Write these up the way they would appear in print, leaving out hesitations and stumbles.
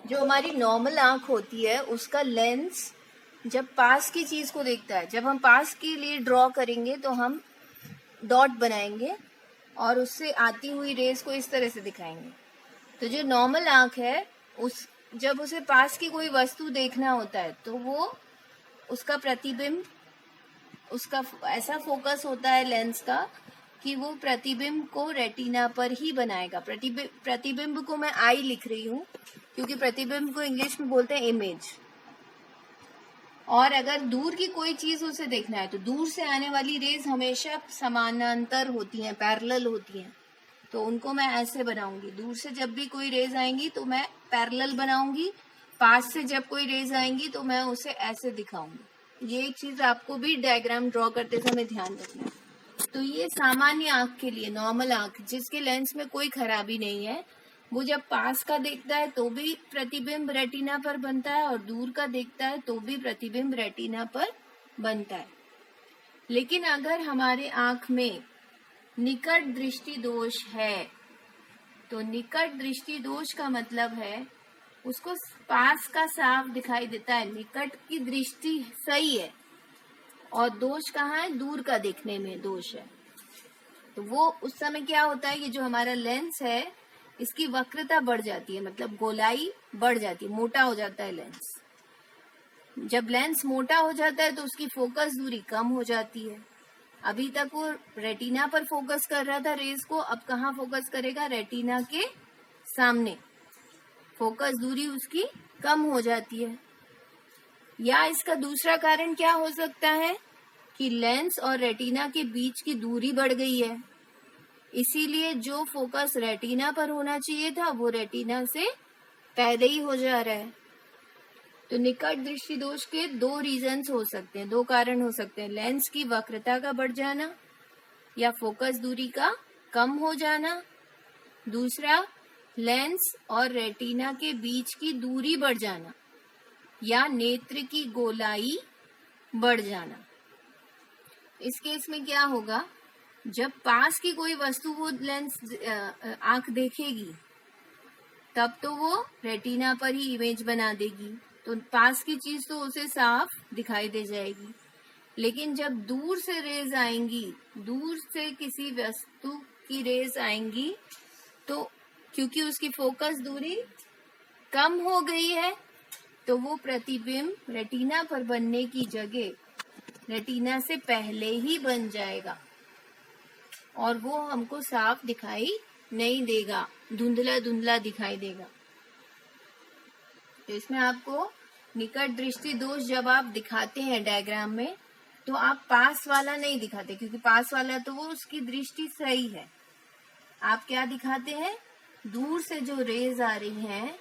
जो हमारी नॉर्मल आंख होती है उसका लेंस जब पास की चीज को देखता है, जब हम पास के लिए ड्रॉ करेंगे तो हम डॉट बनाएंगे और उससे आती हुई रेस को इस तरह से दिखाएंगे। तो जो नॉर्मल आंख है उस जब उसे पास की कोई वस्तु देखना होता है तो वो उसका प्रतिबिंब, उसका ऐसा फोकस होता है लेंस का कि वो प्रतिबिंब को रेटिना पर ही बनाएगा। प्रतिबिंब को मैं आई लिख रही हूँ क्योंकि प्रतिबिंब को इंग्लिश में बोलते हैं इमेज। और अगर दूर की कोई चीज उसे देखना है तो दूर से आने वाली रेज हमेशा समानांतर होती हैं, पैरेलल होती हैं, तो उनको मैं ऐसे बनाऊंगी। दूर से जब भी कोई रेज आएंगी तो मैं पैरेलल बनाऊंगी, पास से जब कोई रेज आएंगी तो मैं उसे ऐसे दिखाऊंगी। ये एक चीज आपको भी डायग्राम ड्रॉ करते समय ध्यान रखना है। तो ये सामान्य आंख के लिए, नॉर्मल आंख जिसके लेंस में कोई खराबी नहीं है, वो जब पास का देखता है तो भी प्रतिबिंब रेटिना पर बनता है और दूर का देखता है तो भी प्रतिबिंब रेटिना पर बनता है। लेकिन अगर हमारे आंख में निकट दृष्टि दोष है तो निकट दृष्टि दोष का मतलब है उसको पास का साफ दिखाई देता है, निकट की दृष्टि सही है और दोष कहाँ है, दूर का देखने में दोष है। तो वो उस समय क्या होता है, ये जो हमारा लेंस है इसकी वक्रता बढ़ जाती है, मतलब गोलाई बढ़ जाती है, मोटा हो जाता है लेंस। जब लेंस मोटा हो जाता है तो उसकी फोकस दूरी कम हो जाती है। अभी तक वो रेटिना पर फोकस कर रहा था रेज को, अब कहाँ फोकस करेगा, रेटिना के सामने। फोकस दूरी उसकी कम हो जाती है। या इसका दूसरा कारण क्या हो सकता है कि लेंस और रेटिना के बीच की दूरी बढ़ गई है, इसीलिए जो फोकस रेटिना पर होना चाहिए था वो रेटिना से पहले ही हो जा रहा है। तो निकट दृष्टि दोष के दो रीजंस हो सकते हैं, दो कारण हो सकते हैं, लेंस की वक्रता का बढ़ जाना या फोकस दूरी का कम हो जाना। दूसरा, लेंस और रेटिना के बीच की दूरी बढ़ जाना या नेत्र की गोलाई बढ़ जाना। इस केस में क्या होगा, जब पास की कोई वस्तु वो लेंस आंख देखेगी तब तो वो रेटिना पर ही इमेज बना देगी, तो पास की चीज तो उसे साफ दिखाई दे जाएगी। लेकिन जब दूर से रेज आएंगी, दूर से किसी वस्तु की रेज आएंगी तो क्योंकि उसकी फोकस दूरी कम हो गई है तो वो प्रतिबिंब रेटिना पर बनने की जगह रेटिना से पहले ही बन जाएगा और वो हमको साफ दिखाई नहीं देगा, धुंधला धुंधला दिखाई देगा। तो इसमें आपको निकट दृष्टि दोष जब आप दिखाते हैं डायग्राम में तो आप पास वाला नहीं दिखाते, क्योंकि पास वाला तो वो उसकी दृष्टि सही है। आप क्या दिखाते हैं, दूर से जो रेज आ रही हैं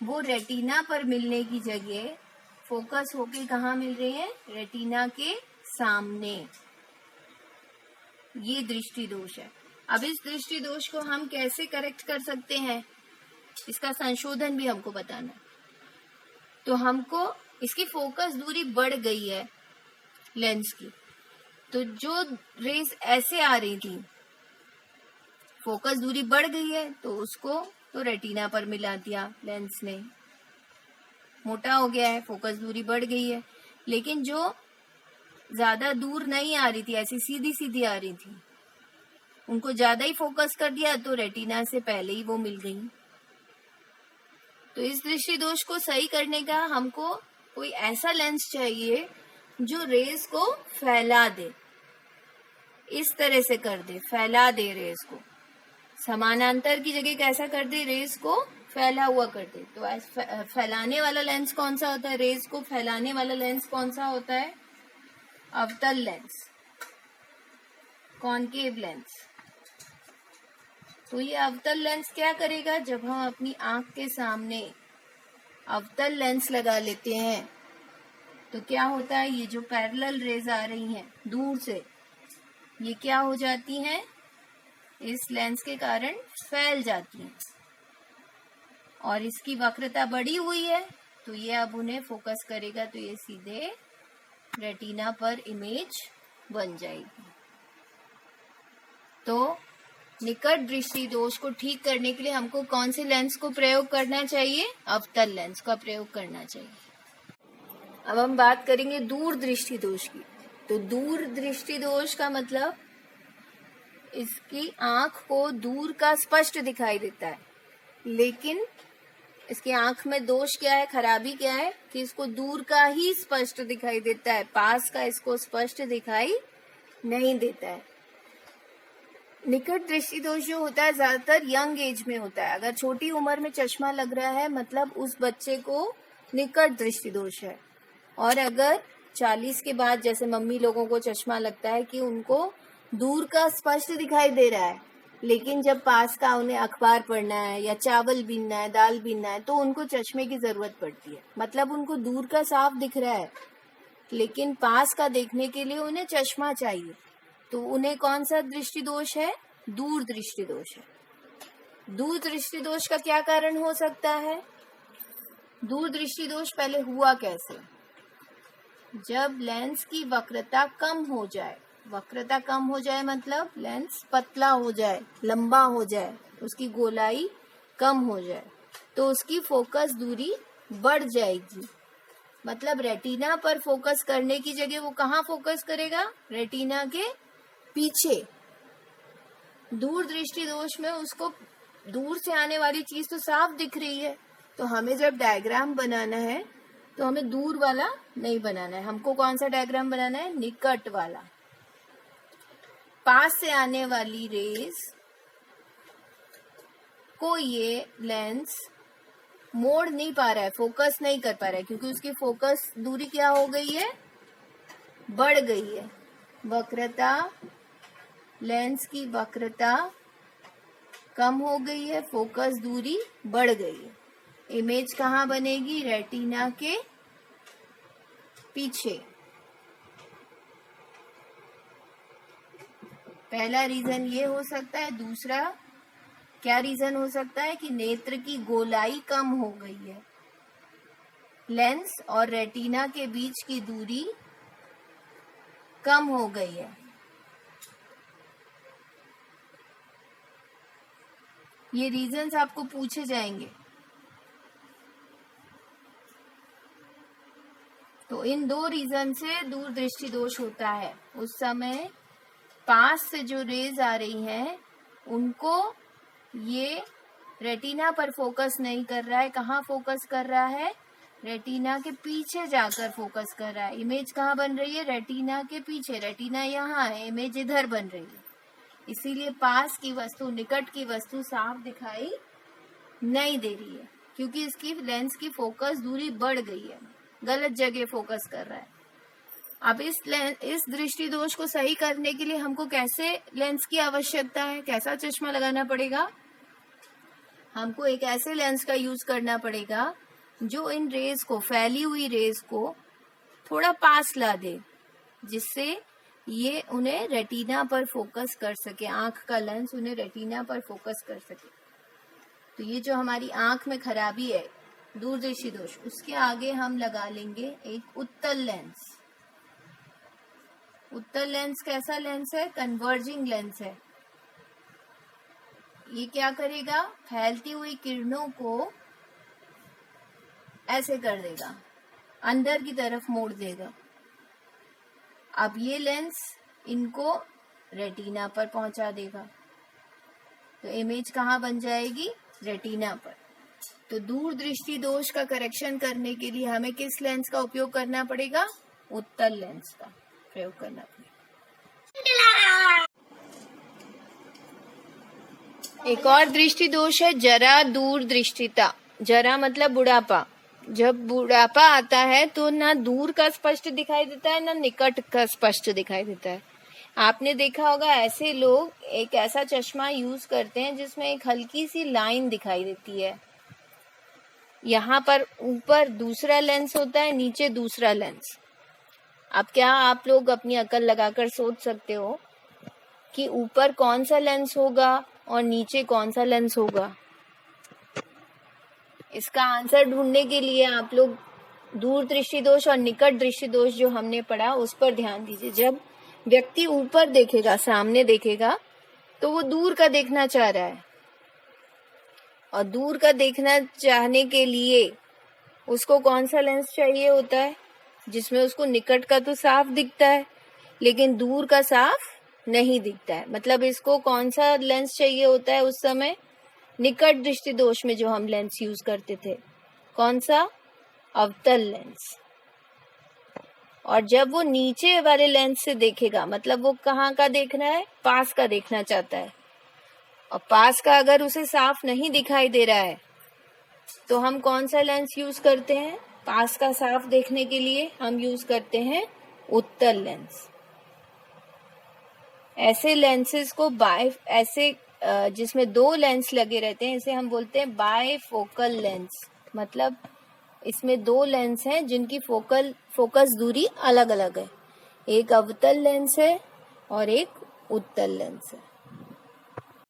वो रेटिना पर मिलने की जगह फोकस होके कहाँ मिल रही है, रेटिना के सामने। ये दृष्टि दोष है। अब इस दृष्टि दोष को हम कैसे करेक्ट कर सकते हैं, इसका संशोधन भी हमको बताना है। तो हमको इसकी फोकस दूरी बढ़ गई है लेंस की, तो जो रेस ऐसे आ रही थी फोकस दूरी बढ़ गई है तो उसको तो रेटिना पर मिला दिया लेंस ने, मोटा हो गया है, फोकस दूरी बढ़ गई है। लेकिन जो ज्यादा दूर नहीं आ रही थी, ऐसी सीधी सीधी आ रही थी, उनको ज्यादा ही फोकस कर दिया तो रेटिना से पहले ही वो मिल गई। तो इस दृष्टि दोष को सही करने का हमको कोई ऐसा लेंस चाहिए जो रेस को फैला दे, इस तरह से कर दे, फैला दे रेस को, समानांतर की जगह कैसा कर दे, रेस को फैला हुआ कर दे। तो फैलाने वाला लेंस कौन सा होता है, रेस को फैलाने वाला लेंस कौन सा होता है, अवतल लेंस, कॉनकेव लेंस। तो ये अवतल लेंस क्या करेगा, जब हम अपनी आंख के सामने अवतल लेंस लगा लेते हैं तो क्या होता है, ये जो पैरेलल रेज आ रही हैं दूर से, ये क्या हो जाती हैं, इस लेंस के कारण फैल जाती हैं और इसकी वक्रता बढ़ी हुई है तो ये अब उन्हें फोकस करेगा तो ये सीधे रेटिना पर इमेज बन जाएगी। तो निकट दृष्टि दोष को ठीक करने के लिए हमको कौन से लेंस को प्रयोग करना चाहिए? अवतल लेंस का प्रयोग करना चाहिए। अब हम बात करेंगे दूर दृष्टि दोष की। तो दूर दृष्टि दोष का मतलब इसकी आंख को दूर का स्पष्ट दिखाई देता है, लेकिन इसकी आंख में दोष क्या है, खराबी क्या है कि इसको दूर का ही स्पष्ट दिखाई देता है, पास का इसको स्पष्ट दिखाई नहीं देता है। निकट दृष्टि दोष जो होता है ज्यादातर यंग एज में होता है। अगर छोटी उम्र में चश्मा लग रहा है मतलब उस बच्चे को निकट दृष्टि दोष है। और अगर 40 के बाद जैसे मम्मी लोगों को चश्मा लगता है कि उनको दूर का स्पष्ट दिखाई दे रहा है, लेकिन जब पास का उन्हें अखबार पढ़ना है या चावल बीनना है, दाल बीनना है, तो उनको चश्मे की जरूरत पड़ती है। मतलब उनको दूर का साफ दिख रहा है, लेकिन पास का देखने के लिए उन्हें चश्मा चाहिए। तो उन्हें कौन सा दृष्टि दोष है? दूर दृष्टि दोष है। दूर दृष्टि दोष का क्या कारण हो सकता है? दूर दृष्टि दोष पहले हुआ कैसे? जब लेंस की वक्रता कम हो जाए। वक्रता कम हो जाए मतलब लेंस पतला हो जाए, लंबा हो जाए, उसकी गोलाई कम हो जाए, तो उसकी फोकस दूरी बढ़ जाएगी। मतलब रेटिना पर फोकस करने की जगह वो कहाँ फोकस करेगा? रेटिना के पीछे। दूर दृष्टि दोष में उसको दूर से आने वाली चीज तो साफ दिख रही है, तो हमें जब डायग्राम बनाना है तो हमें दूर वाला नहीं बनाना है। हमको कौन सा डायग्राम बनाना है? निकट वाला। पास से आने वाली रेज को ये लेंस मोड़ नहीं पा रहा है, फोकस नहीं कर पा रहा है, क्योंकि उसकी फोकस दूरी क्या हो गई है? बढ़ गई है। वक्रता, लेंस की वक्रता कम हो गई है, फोकस दूरी बढ़ गई है। इमेज कहाँ बनेगी? रेटिना के पीछे। पहला रीजन ये हो सकता है। दूसरा क्या रीजन हो सकता है? कि नेत्र की गोलाई कम हो गई है, लेंस और रेटिना के बीच की दूरी कम हो गई है। ये रीजंस आपको पूछे जाएंगे। तो इन दो रीजन से दूर दृष्टि दोष होता है। उस समय पास से जो रेज आ रही हैं उनको ये रेटिना पर फोकस नहीं कर रहा है। कहाँ फोकस कर रहा है? रेटिना के पीछे जाकर फोकस कर रहा है। इमेज कहाँ बन रही है? रेटिना के पीछे। रेटिना यहाँ है, इमेज इधर बन रही है। इसीलिए पास की वस्तु, निकट की वस्तु साफ दिखाई नहीं दे रही है, क्योंकि इसकी लेंस की फोकस दूरी बढ़ गई है, गलत जगह फोकस कर रहा है। अब इस दृष्टि दोष को सही करने के लिए हमको कैसे लेंस की आवश्यकता है? कैसा चश्मा लगाना पड़ेगा? हमको एक ऐसे लेंस का यूज करना पड़ेगा जो इन रेज को, फैली हुई रेज को थोड़ा पास ला दे, जिससे ये उन्हें रेटिना पर फोकस कर सके। आंख का लेंस उन्हें रेटिना पर फोकस कर सके। तो ये जो हमारी आंख में खराबी है, दूरदृष्टि दोष, उसके आगे हम लगा लेंगे एक उत्तल लेंस। उत्तल लेंस कैसा लेंस है? कन्वर्जिंग लेंस है। ये क्या करेगा? फैलती हुई किरणों को ऐसे कर देगा, अंदर की तरफ मोड़ देगा। अब ये लेंस इनको रेटिना पर पहुंचा देगा, तो इमेज कहाँ बन जाएगी? रेटिना पर। तो दूर दृष्टि दोष का करेक्शन करने के लिए हमें किस लेंस का उपयोग करना पड़ेगा? उत्तल लेंस का प्रयोग करना पड़ेगा। एक और दृष्टि दोष है जरा दूर दृष्टिता। जरा मतलब बुढ़ापा। जब बुढ़ापा आता है तो ना दूर का स्पष्ट दिखाई देता है, ना निकट का स्पष्ट दिखाई देता है। आपने देखा होगा ऐसे लोग एक ऐसा चश्मा यूज करते हैं जिसमें एक हल्की सी लाइन दिखाई देती है। यहाँ पर ऊपर दूसरा लेंस होता है, नीचे दूसरा लेंस। अब क्या आप लोग अपनी अकल लगाकर सोच सकते हो कि ऊपर कौन सा लेंस होगा और नीचे कौन सा लेंस होगा? इसका आंसर ढूंढने के लिए आप लोग दूर दृष्टि दोष और निकट दृष्टि दोष जो हमने पढ़ा उस पर ध्यान दीजिए। जब व्यक्ति ऊपर देखेगा, सामने देखेगा, तो वो दूर का देखना चाह रहा है, और दूर का देखना चाहने के लिए उसको कौन सा लेंस चाहिए होता है, जिसमें उसको निकट का तो साफ दिखता है लेकिन दूर का साफ नहीं दिखता है। मतलब इसको कौन सा लेंस चाहिए होता है उस समय, निकट दृष्टि दोष में जो हम लेंस यूज करते थे, कौन सा, अवतल लेंस। और जब वो नीचे वाले लेंस से देखेगा, मतलब वो कहाँ का देख रहा है, पास का देखना चाहता है, और पास का अगर उसे साफ नहीं दिखाई दे रहा है तो हम कौन सा लेंस यूज करते हैं, पास का साफ देखने के लिए हम यूज करते हैं उत्तल लेंस। ऐसे लेंसेज को जिसमें दो लेंस लगे रहते हैं, इसे हम बोलते हैं बायफोकल लेंस। मतलब इसमें दो लेंस हैं जिनकी फोकस दूरी अलग अलग है, एक अवतल लेंस है और एक उत्तल लेंस है।